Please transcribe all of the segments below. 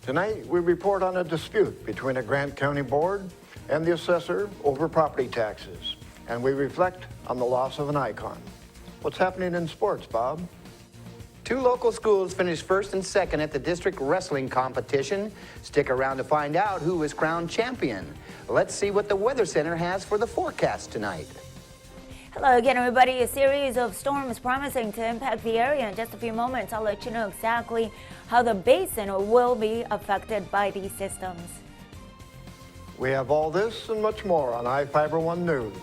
Tonight, we report on a dispute between a Grant County board and the assessor over property taxes, and we reflect on the loss of an icon. What's happening in sports, Bob? Two local schools finished first and second at the district wrestling competition. Stick around to find out who was crowned champion. Let's see what the Weather Center has for the forecast tonight. Hello again, everybody. A series of storms promising to impact the area. In just a few moments, I'll let you know exactly how the basin will be affected by these systems. We have all this and much more on iFIBER 1 News.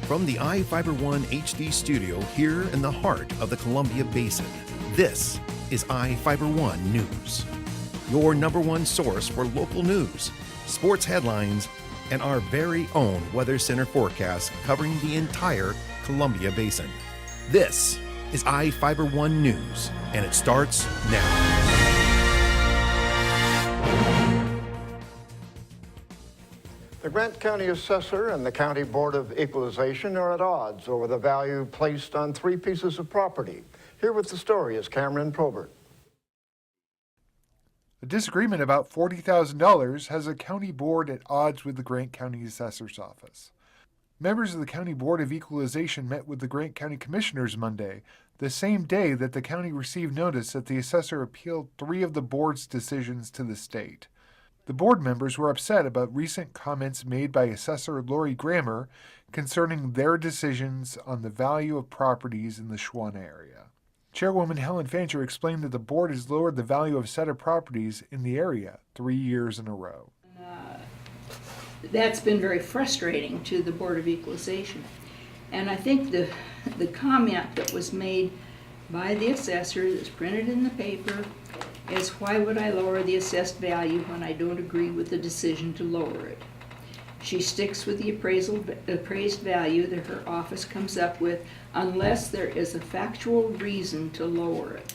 From the iFIBER 1 HD studio here in the heart of the Columbia Basin, this is iFIBER 1 News. Your #1 source for local news, sports headlines, and our very own Weather Center forecast covering the entire Columbia Basin. This is iFIBER 1 News, and it starts now. The Grant County Assessor and the County Board of Equalization are at odds over the value placed on 3 pieces of property. Here with the story is Cameron Probert. A disagreement about $40,000 has a county board at odds with the Grant County Assessor's Office. Members of the County Board of Equalization met with the Grant County Commissioners Monday, the same day that the county received notice that the assessor appealed 3 of the board's decisions to the state. The board members were upset about recent comments made by Assessor Lori Grammer concerning their decisions on the value of properties in the Schwana area. Chairwoman Helen Fancher explained that the board has lowered the value of a set of properties in the area 3 years in a row. That's been very frustrating to the Board of Equalization. And I think the comment that was made by the assessor that's printed in the paper is, why would I lower the assessed value when I don't agree with the decision to lower it? She sticks with the appraised value that her office comes up with unless there is a factual reason to lower it.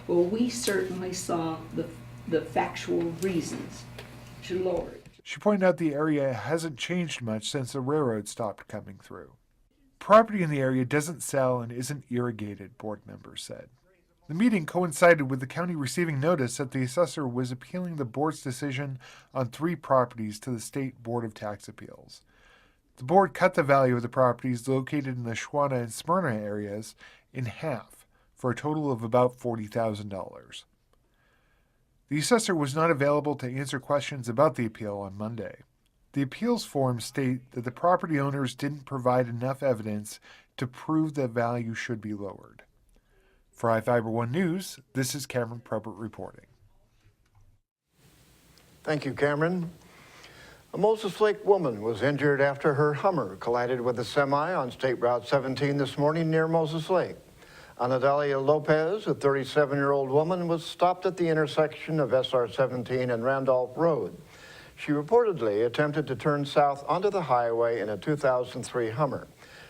Well, we certainly saw the factual reasons to lower it. She pointed out the area hasn't changed much since the railroad stopped coming through. Property in the area doesn't sell and isn't irrigated, board members said. The meeting coincided with the county receiving notice that the assessor was appealing the board's decision on 3 properties to the State Board of Tax Appeals. The board cut the value of the properties located in the Schwana and Smyrna areas in half for a total of about $40,000. The assessor was not available to answer questions about the appeal on Monday. The appeals forms state that the property owners didn't provide enough evidence to prove the value should be lowered. For iFIBER 1 News, this is Cameron Probert reporting. Thank you, Cameron. A Moses Lake woman was injured after her Hummer collided with a semi on State Route 17 this morning near Moses Lake. Anadelia Lopez, a 37-year-old woman, was stopped at the intersection of SR 17 and Randolph Road. She reportedly attempted to turn south onto the highway in a 2003 Hummer.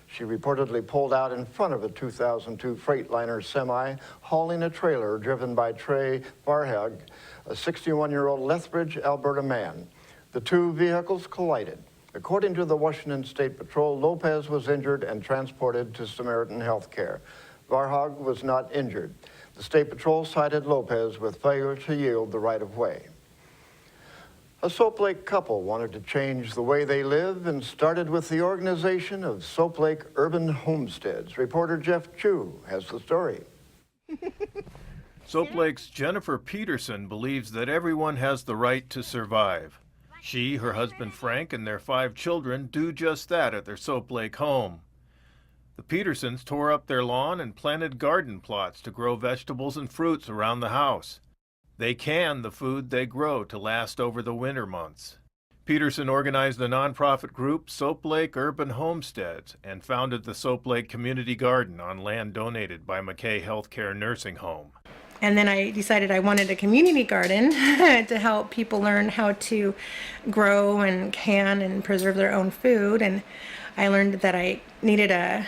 She reportedly pulled out in front of a 2002 Freightliner semi hauling a trailer driven by Trey Varhag, a 61-year-old Lethbridge, Alberta man. The 2 vehicles collided. According to the Washington State Patrol, Lopez was injured and transported to Samaritan Health Care. Varhag was not injured. The State Patrol cited Lopez with failure to yield the right-of-way. A Soap Lake couple wanted to change the way they live and started with the organization of Soap Lake Urban Homesteads. Reporter Jeff Chu has the story. Soap Lake's Jennifer Peterson believes that everyone has the right to survive. She, her husband Frank, and their 5 children do just that at their Soap Lake home. The Petersons tore up their lawn and planted garden plots to grow vegetables and fruits around the house. They can the food they grow to last over the winter months. Peterson organized the nonprofit group Soap Lake Urban Homesteads and founded the Soap Lake Community Garden on land donated by McKay Healthcare Nursing Home. And then I decided I wanted a community garden to help people learn how to grow and can and preserve their own food. And I learned that I needed a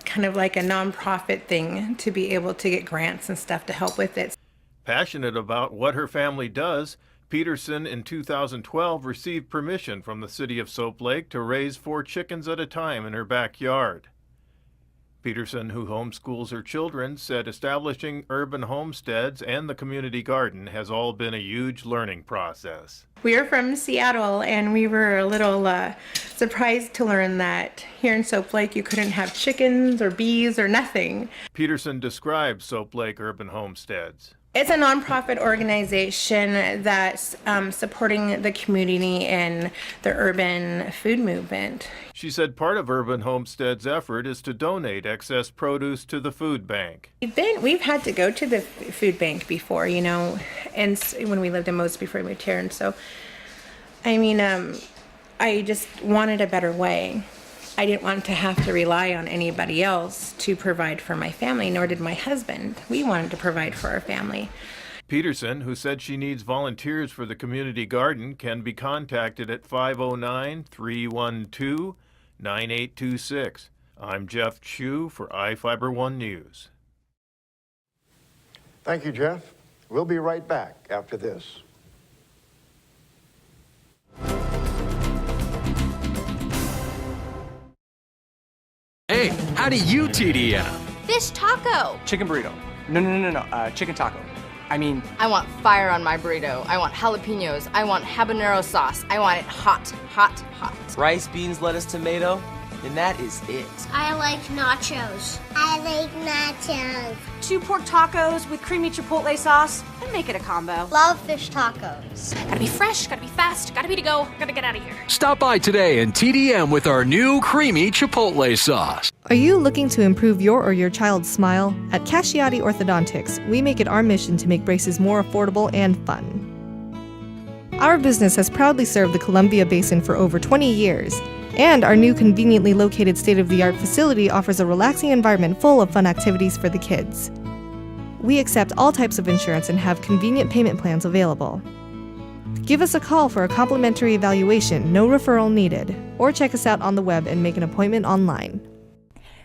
kind of like a nonprofit thing to be able to get grants and stuff to help with it. Passionate about what her family does, Peterson in 2012 received permission from the city of Soap Lake to raise 4 chickens at a time in her backyard. Peterson, who homeschools her children, said establishing urban homesteads and the community garden has all been a huge learning process. We are from Seattle, and we were a little surprised to learn that here in Soap Lake you couldn't have chickens or bees or nothing. Peterson described Soap Lake Urban Homesteads. It's a nonprofit organization that's supporting the community in the urban food movement. She said part of Urban Homestead's effort is to donate excess produce to the food bank. We've had to go to the food bank before, you know, and when we lived in Moses before we moved here, and so, I mean, I just wanted a better way. I didn't want to have to rely on anybody else to provide for my family, nor did my husband. We wanted to provide for our family. Peterson, who said she needs volunteers for the community garden, can be contacted at 509-312-9826. I'm Jeff Chu for iFIBER 1 News. Thank you, Jeff. We'll be right back after this. Hey, how do you TDM? Fish taco. Chicken burrito. No. Chicken taco. I mean, I want fire on my burrito. I want jalapenos. I want habanero sauce. I want it hot, hot, hot. rice, beans, lettuce, tomato, and that is it. I like nachos. I like nachos. 2 pork tacos with creamy chipotle sauce, and make it a combo. Love fish tacos. Gotta be fresh, gotta be fast, gotta be to go, gotta get out of here. Stop by today and TDM with our new creamy chipotle sauce. Are you looking to improve your or your child's smile? At Casciati Orthodontics, we make it our mission to make braces more affordable and fun. Our business has proudly served the Columbia Basin for over 20 years, and our new conveniently located state-of-the-art facility offers a relaxing environment full of fun activities for the kids. We accept all types of insurance and have convenient payment plans available. Give us a call for a complimentary evaluation, no referral needed, or check us out on the web and make an appointment online.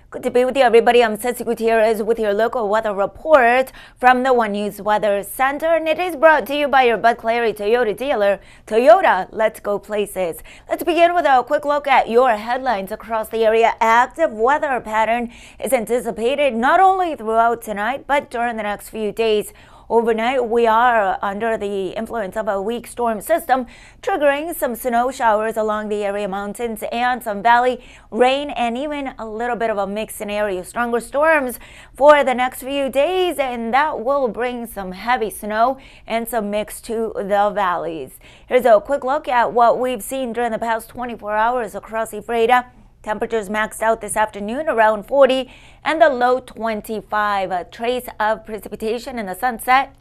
Good to be with you, everybody. I'm Ceci Gutierrez with your local weather report from the One News Weather Center, and it is brought to you by your Bud Clary Toyota dealer. Toyota, let's go places. Let's begin with a quick look at your headlines across the area. Active weather pattern is anticipated not only throughout tonight, but during the next few days. Overnight, we are under the influence of a weak storm system, triggering some snow showers along the area mountains and some valley rain, and even a little bit of a mixed scenario. Stronger storms for the next few days, and that will bring some heavy snow and some mix to the valleys. Here's a quick look at what we've seen during the past 24 hours across Ephrata. Temperatures maxed out this afternoon around 40 and the low 25. A trace of precipitation in the sunset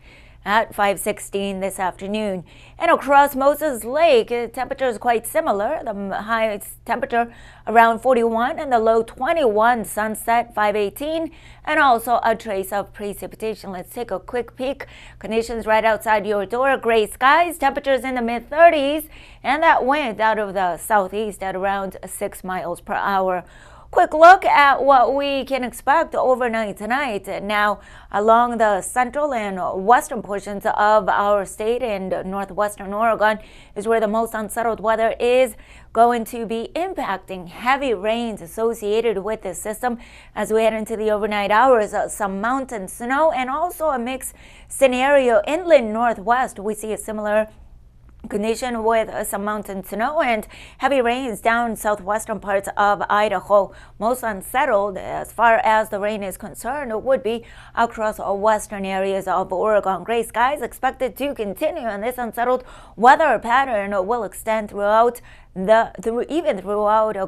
at 5:16 this afternoon. And across Moses Lake, temperatures quite similar. The highest temperature around 41 and the low 21. Sunset 5:18, and also a trace of precipitation. Let's take a quick peek. Conditions right outside your door. Gray skies, temperatures in the mid-30s, and that wind out of the southeast at around 6 miles per hour. Quick look at what we can expect overnight tonight. Now, along the central and western portions of our state and northwestern Oregon is where the most unsettled weather is going to be impacting. Heavy rains associated with this system as we head into the overnight hours. Some mountain snow and also a mixed scenario. Inland northwest, we see a similar condition with some mountain snow and heavy rains down southwestern parts of Idaho. Most unsettled as far as the rain is concerned would be across western areas of Oregon. Gray skies expected to continue, and this unsettled weather pattern will extend throughout a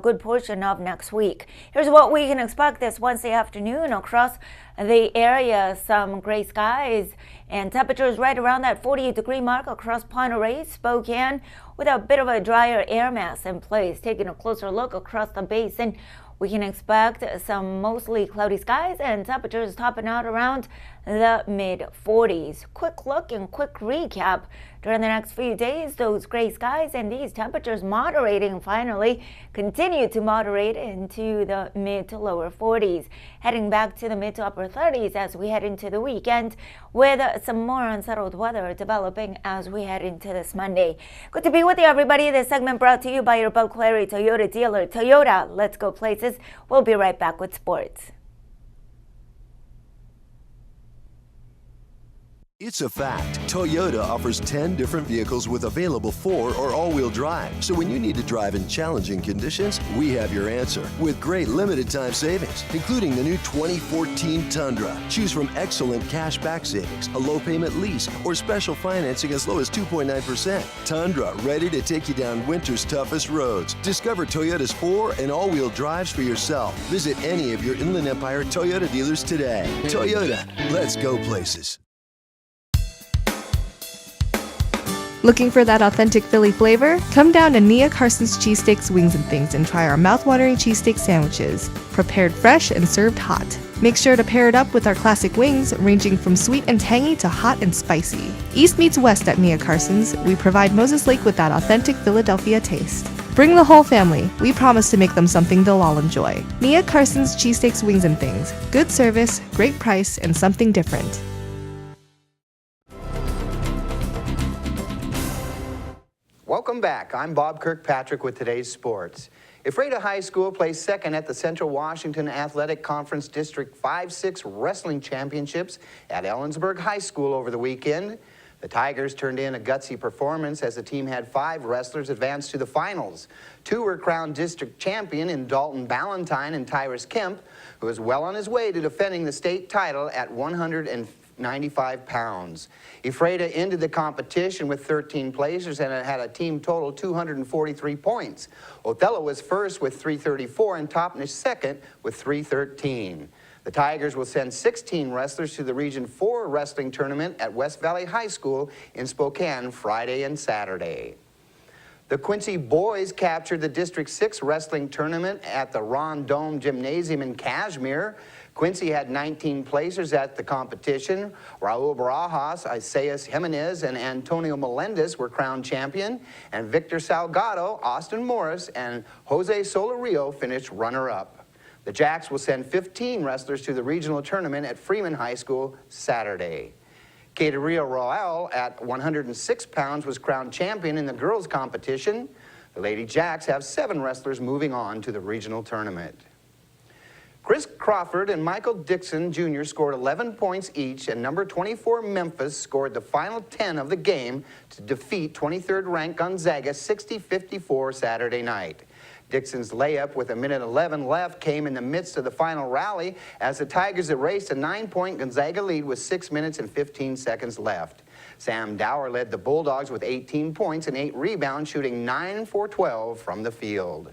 good portion of next week. Here's what we can expect this Wednesday afternoon across the area. Some gray skies and temperatures right around that 40-degree mark across Ponderay, Spokane, with a bit of a drier air mass in place. Taking a closer look across the basin, we can expect some mostly cloudy skies and temperatures topping out around the mid-40s. Quick look and quick recap. During the next few days, those gray skies and these temperatures moderating finally continue to moderate into the mid to lower 40s. Heading back to the mid to upper 30s as we head into the weekend, with some more unsettled weather developing as we head into this Monday. Good to be with you, everybody. This segment brought to you by your Bud Clary Toyota dealer. Toyota, let's go places. We'll be right back with sports. It's a fact. Toyota offers 10 different vehicles with available 4 or all-wheel drive. So when you need to drive in challenging conditions, we have your answer with great limited time savings, including the new 2014 Tundra. Choose from excellent cash back savings, a low payment lease, or special financing as low as 2.9%. Tundra, ready to take you down winter's toughest roads. Discover Toyota's 4 and all-wheel drives for yourself. Visit any of your Inland Empire Toyota dealers today. Toyota, let's go places. Looking for that authentic Philly flavor? Come down to Nia Carson's Cheesesteaks, Wings and Things and try our mouth-watering cheesesteak sandwiches. Prepared fresh and served hot. Make sure to pair it up with our classic wings, ranging from sweet and tangy to hot and spicy. East meets west at Nia Carson's. We provide Moses Lake with that authentic Philadelphia taste. Bring the whole family. We promise to make them something they'll all enjoy. Nia Carson's Cheesesteaks, Wings and Things. Good service, great price, and something different. Welcome back. I'm Bob Kirkpatrick with today's sports. Ephrata High School placed second at the Central Washington Athletic Conference District 5-6 Wrestling Championships at Ellensburg High School over the weekend. The Tigers turned in a gutsy performance as the team had 5 wrestlers advance to the finals. 2 were crowned district champion in Dalton Ballantyne and Tyrus Kemp, who is well on his way to defending the state title at 195 pounds. Ephrata ended the competition with 13 placers and it had a team total 243 points. Othello was first with 334 and Topnish second with 313. The Tigers will send 16 wrestlers to the Region 4 wrestling tournament at West Valley High School in Spokane Friday and Saturday. The Quincy boys captured the District 6 wrestling tournament at the Ron Dome Gymnasium in Cashmere. Quincy had 19 placers at the competition. Raul Barajas, Isaias Jimenez, and Antonio Melendez were crowned champion, and Victor Salgado, Austin Morris, and Jose Solario finished runner-up. The Jacks will send 15 wrestlers to the regional tournament at Freeman High School Saturday. Cateria Royale at 106 pounds was crowned champion in the girls' competition. The Lady Jacks have 7 wrestlers moving on to the regional tournament. Chris Crawford and Michael Dixon Jr. scored 11 points each, and number 24 Memphis scored the final 10 of the game to defeat 23rd-ranked Gonzaga 60-54 Saturday night. Dixon's layup with 1:11 left came in the midst of the final rally as the Tigers erased a 9-point Gonzaga lead with 6 minutes and 15 seconds left. Sam Dower led the Bulldogs with 18 points and 8 rebounds, shooting 9 for 12 from the field.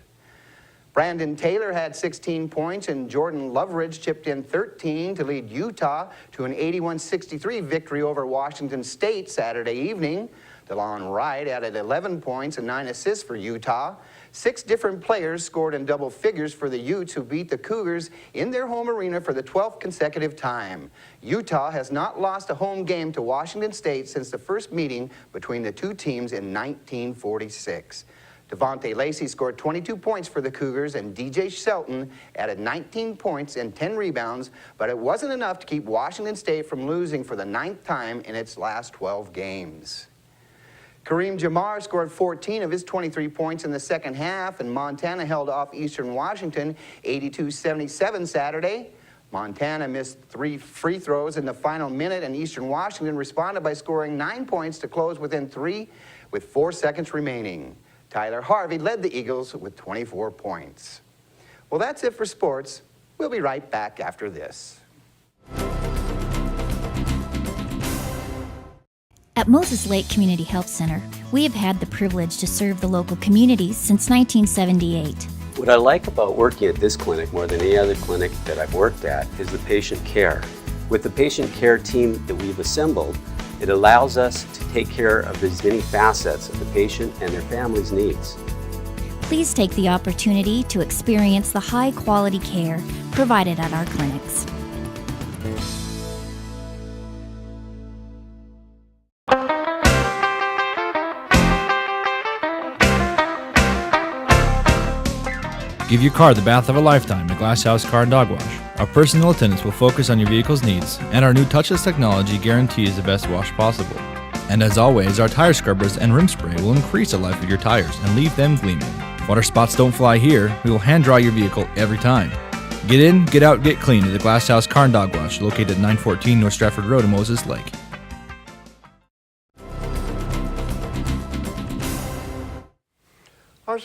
Brandon Taylor had 16 points and Jordan Loveridge chipped in 13 to lead Utah to an 81-63 victory over Washington State Saturday evening. DeLon Wright added 11 points and 9 assists for Utah. 6 different players scored in double figures for the Utes, who beat the Cougars in their home arena for the 12th consecutive time. Utah has not lost a home game to Washington State since the first meeting between the two teams in 1946. Devontae Lacey scored 22 points for the Cougars, and DJ Shelton added 19 points and 10 rebounds, but it wasn't enough to keep Washington State from losing for the 9th time in its last 12 games. Kareem Jamar scored 14 of his 23 points in the second half, and Montana held off Eastern Washington 82-77 Saturday. Montana missed 3 free throws in the final minute, and Eastern Washington responded by scoring 9 points to close within 3 with 4 seconds remaining. Tyler Harvey led the Eagles with 24 points. Well, that's it for sports. We'll be right back after this. At Moses Lake Community Health Center, we have had the privilege to serve the local communities since 1978. What I like about working at this clinic more than any other clinic that I've worked at is the patient care. With the patient care team that we've assembled, it allows us to take care of as many facets of the patient and their family's needs. Please take the opportunity to experience the high-quality care provided at our clinics. Give your car the bath of a lifetime at Glass House Car and Dog Wash. Our personal attendants will focus on your vehicle's needs, and our new touchless technology guarantees the best wash possible. And as always, our tire scrubbers and rim spray will increase the life of your tires and leave them gleaming. Water spots don't fly here. We will hand dry your vehicle every time. Get in, get out, get clean at the Glass House Car and Dog Wash, located at 914 North Stratford Road in Moses Lake.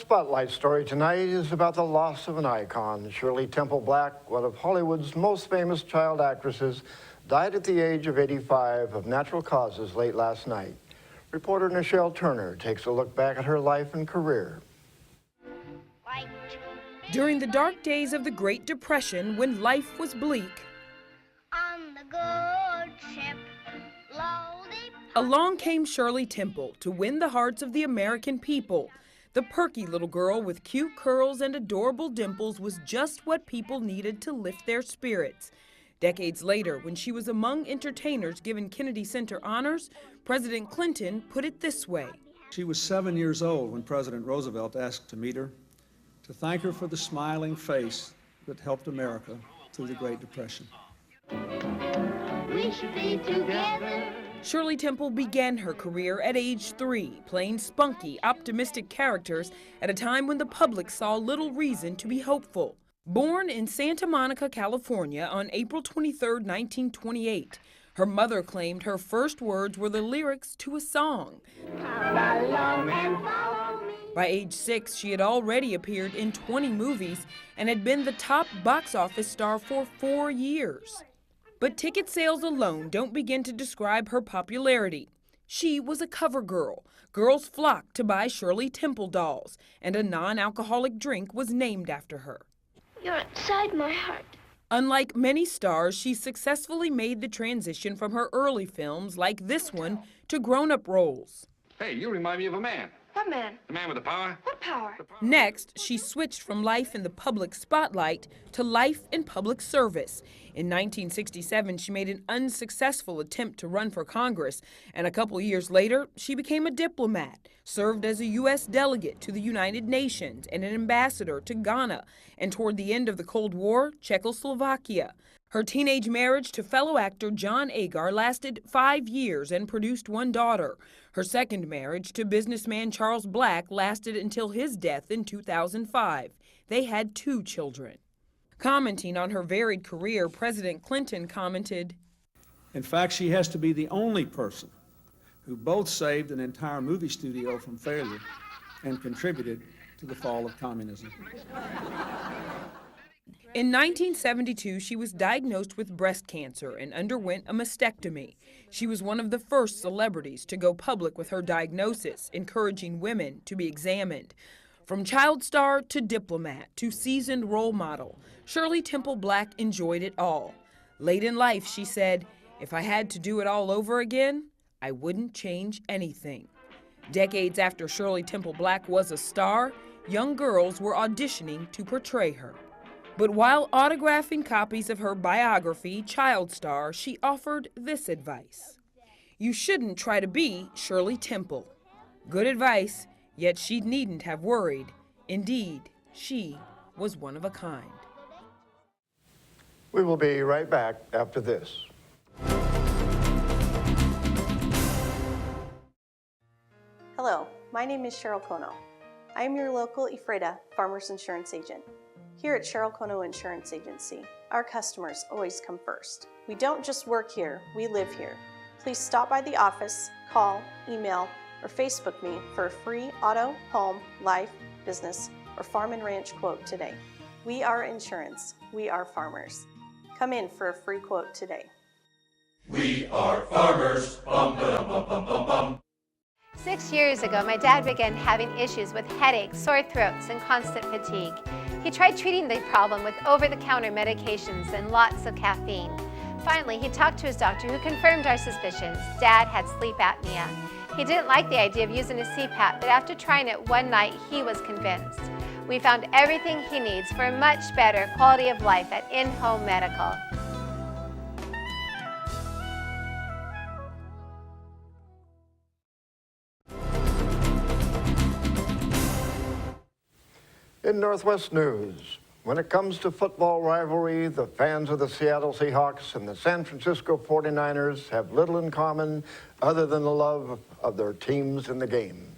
spotlight story tonight is about the loss of an icon. Shirley Temple Black, one of Hollywood's most famous child actresses, died at the age of 85 of natural causes late last night. Reporter Nichelle Turner takes a look back at her life and career. During the dark days of the Great Depression, when life was bleak, On the good ship, loaded. along came Shirley Temple to win the hearts of the American people. The perky little girl with cute curls and adorable dimples was just what people needed to lift their spirits. Decades later, when she was among entertainers given Kennedy Center honors, President Clinton put it this way. She was 7 years old when President Roosevelt asked to meet her, to thank her for the smiling face that helped America through the Great Depression. We should be together. Shirley Temple began her career at age 3, playing spunky, optimistic characters at a time when the public saw little reason to be hopeful. Born in Santa Monica, California on April 23, 1928, her mother claimed her first words were the lyrics to a song. By age 6, she had already appeared in 20 movies and had been the top box office star for 4 years. But ticket sales alone don't begin to describe her popularity. She was a cover girl. Girls flocked to buy Shirley Temple dolls, and a non-alcoholic drink was named after her. You're inside my heart. Unlike many stars, she successfully made the transition from her early films, like this one, to grown-up roles. Hey, you remind me of a man. What man? The man with the power. What power? Next, she switched from life in the public spotlight to life in public service. In 1967, she made an unsuccessful attempt to run for Congress, and a couple years later, she became a diplomat, served as a U.S. delegate to the United Nations and an ambassador to Ghana, and toward the end of the Cold War, Czechoslovakia. Her teenage marriage to fellow actor John Agar lasted 5 years and produced one daughter. Her second marriage to businessman Charles Black lasted until his death in 2005. They had 2 children. Commenting on her varied career, President Clinton commented, In fact, she has to be the only person who both saved an entire movie studio from failure and contributed to the fall of communism. In 1972, she was diagnosed with breast cancer and underwent a mastectomy. She was one of the first celebrities to go public with her diagnosis, encouraging women to be examined. From child star to diplomat to seasoned role model, Shirley Temple Black enjoyed it all. Late in life, she said, "If I had to do it all over again, I wouldn't change anything." Decades after Shirley Temple Black was a star, young girls were auditioning to portray her. But while autographing copies of her biography, Child Star, she offered this advice. You shouldn't try to be Shirley Temple. Good advice, yet she needn't have worried. Indeed, she was one of a kind. We will be right back after this. Hello, my name is Cheryl Kono. I am your local iFIBER Farmers Insurance Agent. Here at Cheryl Kono Insurance Agency, our customers always come first. We don't just work here, we live here. Please stop by the office, call, email, or Facebook me for a free auto, home, life, business, or farm and ranch quote today. We are insurance. We are farmers. Come in for a free quote today. We are farmers. Bum, ba-dum, bum, bum, bum, bum. 6 years ago, my dad began having issues with headaches, sore throats, and constant fatigue. He tried treating the problem with over-the-counter medications and lots of caffeine. Finally, he talked to his doctor who confirmed our suspicions. Dad had sleep apnea. He didn't like the idea of using a CPAP, but after trying it one night, he was convinced. We found everything he needs for a much better quality of life at In-Home Medical. In Northwest News, when it comes to football rivalry, the fans of the Seattle Seahawks and the San Francisco 49ers have little in common other than the love of their teams in the game.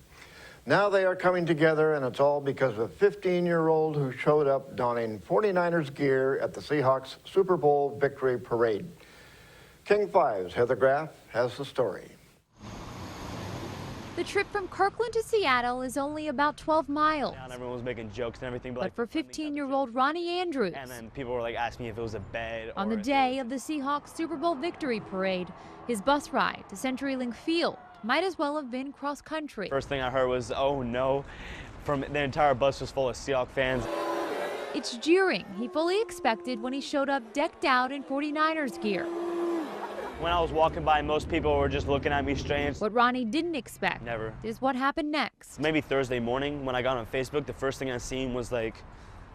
Now they are coming together, and it's all because of a 15-year-old who showed up donning 49ers gear at the Seahawks Super Bowl victory parade. King 5's Heather Graff has the story. The trip from Kirkland to Seattle is only about 12 miles. Everyone was making jokes and everything. But for 15-year-old Ronnie Andrews, and then people were like asking me if it was a bet. On the day of the Seahawks Super Bowl victory parade, his bus ride to CenturyLink Field might as well have been cross country. First thing I heard was, "Oh no," from the entire bus was full of Seahawks fans. It's jeering he fully expected when he showed up decked out in 49ers gear. When I was walking by, most people were just looking at me strange. What Ronnie didn't expect is what happened next. Maybe Thursday morning when I got on Facebook, the first thing I seen was like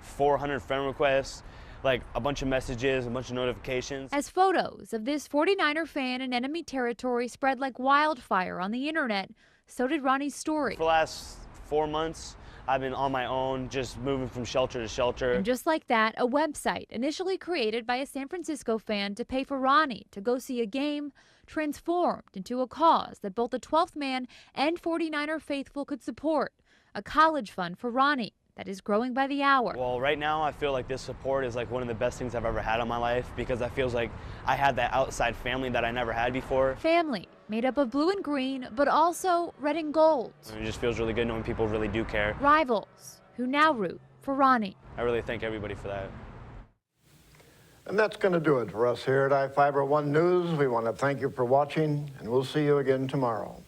400 friend requests, like a bunch of messages, a bunch of notifications. As photos of this 49er fan in enemy territory spread like wildfire on the internet, so did Ronnie's story. For the last 4 months, I've been on my own, just moving from shelter to shelter. And just like that, a website initially created by a San Francisco fan to pay for Ronnie to go see a game transformed into a cause that both the 12th man and 49er faithful could support, a college fund for Ronnie that is growing by the hour. Well, right now I feel like this support is like one of the best things I've ever had in my life because I feels like I had that outside family that I never had before. Family made up of blue and green, but also red and gold. It just feels really good knowing people really do care. Rivals who now root for Ronnie. I really thank everybody for that. And that's going to do it for us here at iFiber One News. We want to thank you for watching, and we'll see you again tomorrow.